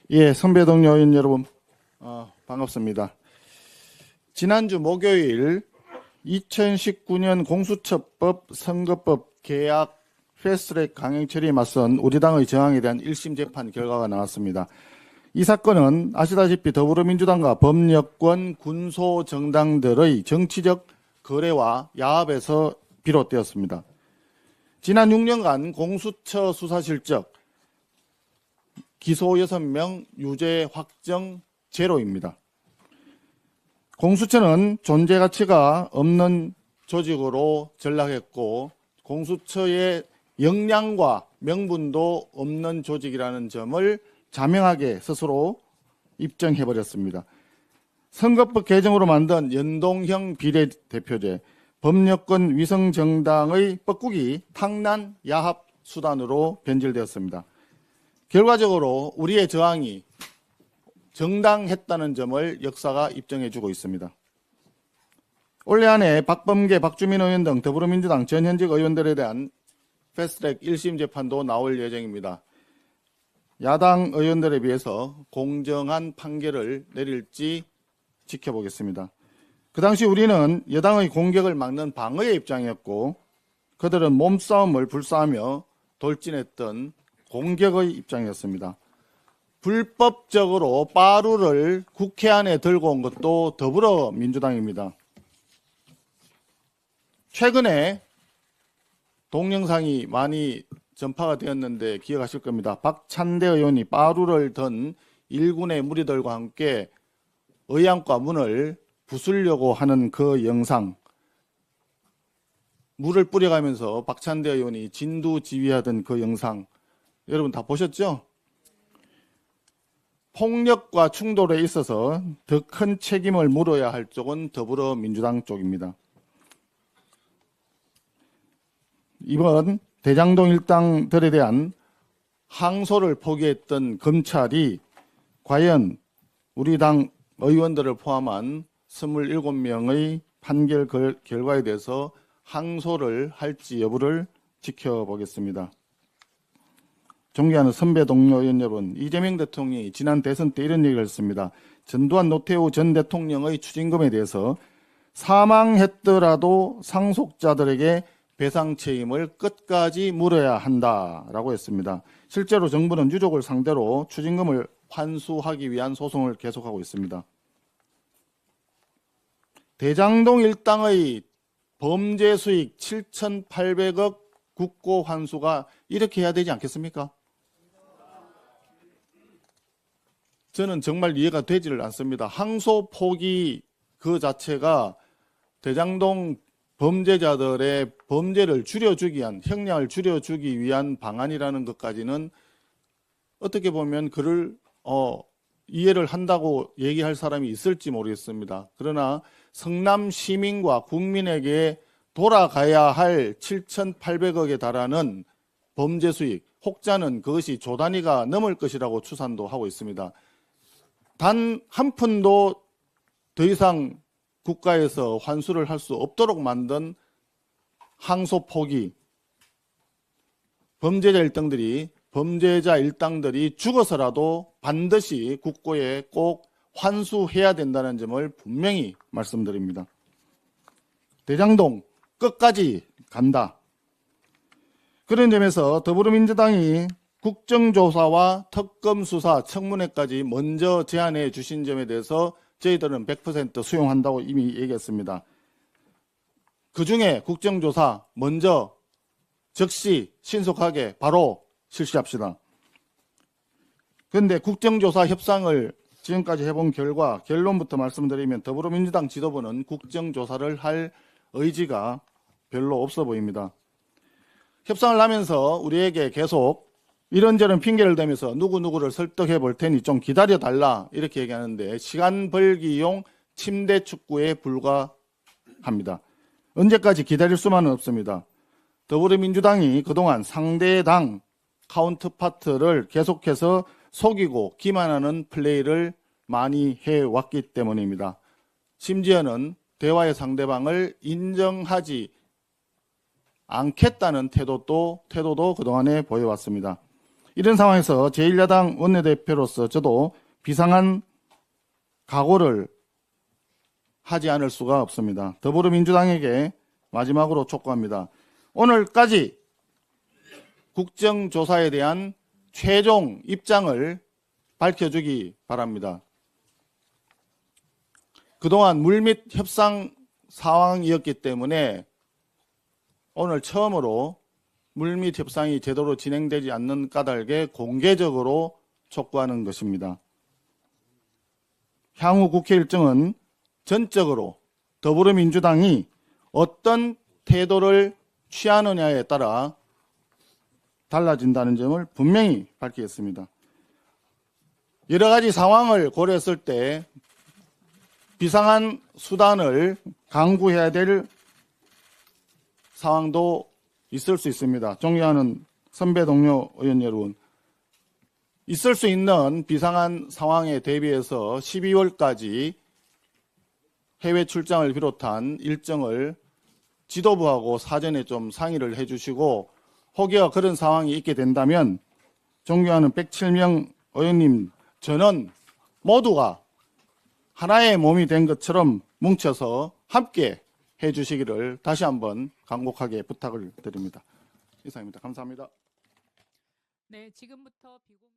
예, 선배 동료 의원 여러분, 반갑습니다. 지난주 목요일 2019년 공수처법, 선거법 개약 패스트트랙 강행 처리에 맞선 우리 당의 저항에 대한 1심 재판 결과가 나왔습니다. 이 사건은 아시다시피 더불어민주당과 범여권 군소 정당들의 정치적 거래와 야합에서 비롯되었습니다. 지난 6년간 공수처 수사 실적 기소 6명, 유죄 확정 제로입니다. 공수처는 존재 가치가 없는 조직으로 전락했고 공수처의 역량과 명분도 없는 조직이라는 점을 자명하게 스스로 입증해버렸습니다. 선거법 개정으로 만든 연동형 비례대표제, 범여권 위성정당의 뻐꾸기 탕난 야합 수단으로 변질되었습니다. 결과적으로 우리의 저항이 정당했다는 점을 역사가 입증해주고 있습니다. 올해 안에 박범계, 박주민 의원 등 더불어민주당 전현직 의원들에 대한 패스트트랙 1심 재판도 나올 예정입니다. 야당 의원들에 비해서 공정한 판결을 내릴지 지켜보겠습니다. 그 당시 우리는 여당의 공격을 막는 방어의 입장이었고 그들은 몸싸움을 불사하며 돌진했던 공격의 입장이었습니다. 불법적으로 빠루를 국회 안에 들고 온 것도 더불어민주당입니다. 최근에 동영상이 많이 전파가 되었는데 기억하실 겁니다. 박찬대 의원이 빠루를 든 일군의 무리들과 함께 의안과 문을 부수려고 하는 그 영상, 물을 뿌려가면서 박찬대 의원이 진두지휘하던 그 영상 여러분 다 보셨죠? 폭력과 충돌에 있어서 더 큰 책임을 물어야 할 쪽은 더불어민주당 쪽입니다. 이번 대장동 일당들에 대한 항소를 포기했던 검찰이 과연 우리 당 의원들을 포함한 27명의 판결 결과에 대해서 항소를 할지 여부를 지켜보겠습니다. 존경하는 선배 동료 의원 여러분, 이재명 대통령이 지난 대선 때 이런 얘기를 했습니다. 전두환 노태우 전 대통령의 추징금에 대해서 사망했더라도 상속자들에게 배상 책임을 끝까지 물어야 한다라고 했습니다. 실제로 정부는 유족을 상대로 추징금을 환수하기 위한 소송을 계속하고 있습니다. 대장동 일당의 범죄 수익 7,800억 국고 환수가 이렇게 해야 되지 않겠습니까? 저는 정말 이해가 되지를 않습니다. 항소 포기 그 자체가 대장동 범죄자들의 범죄를 줄여주기 위한, 형량을 줄여주기 위한 방안이라는 것까지는 어떻게 보면 그를 이해를 한다고 얘기할 사람이 있을지 모르겠습니다. 그러나 성남 시민과 국민에게 돌아가야 할 7,800억에 달하는 범죄 수익, 혹자는 그것이 조 단위가 넘을 것이라고 추산도 하고 있습니다. 단 한 푼도 더 이상 국가에서 환수를 할 수 없도록 만든 항소 포기, 범죄자 일당들이 죽어서라도 반드시 국고에 꼭 환수해야 된다는 점을 분명히 말씀드립니다. 대장동 끝까지 간다. 그런 점에서 더불어민주당이 국정조사와 특검수사 청문회까지 먼저 제안해 주신 점에 대해서 저희들은 100% 수용한다고 이미 얘기했습니다. 그중에 국정조사 먼저 즉시 신속하게 바로 실시합시다. 그런데 국정조사 협상을 지금까지 해본 결과 결론부터 말씀드리면 더불어민주당 지도부는 국정조사를 할 의지가 별로 없어 보입니다. 협상을 하면서 우리에게 계속 이런저런 핑계를 대면서 누구누구를 설득해 볼 테니 좀 기다려달라 이렇게 얘기하는데 시간 벌기용 침대 축구에 불과합니다. 언제까지 기다릴 수만은 없습니다. 더불어민주당이 그동안 상대당 카운터파트를 계속해서 속이고 기만하는 플레이를 많이 해왔기 때문입니다. 심지어는 대화의 상대방을 인정하지 않겠다는 태도도 그동안에 보여왔습니다. 이런 상황에서 제1야당 원내대표로서 저도 비상한 각오를 하지 않을 수가 없습니다. 더불어민주당에게 마지막으로 촉구합니다. 오늘까지 국정조사에 대한 최종 입장을 밝혀주기 바랍니다. 그동안 물밑 협상 상황이었기 때문에 오늘 처음으로 물밑 협상이 제대로 진행되지 않는 까닭에 공개적으로 촉구하는 것입니다. 향후 국회 일정은 전적으로 더불어민주당이 어떤 태도를 취하느냐에 따라 달라진다는 점을 분명히 밝히겠습니다. 여러 가지 상황을 고려했을 때 비상한 수단을 강구해야 될 상황도 있을 수 있습니다. 존경하는 선배 동료 의원 여러분, 있을 수 있는 비상한 상황에 대비해서 12월까지 해외 출장을 비롯한 일정을 지도부하고 사전에 좀 상의를 해주시고, 혹여 그런 상황이 있게 된다면 존경하는 107명 의원님 저는 모두가 하나의 몸이 된 것처럼 뭉쳐서 함께 해주시기를 다시 한번 간곡하게 부탁을 드립니다. 이상입니다. 감사합니다. 네, 지금부터 비공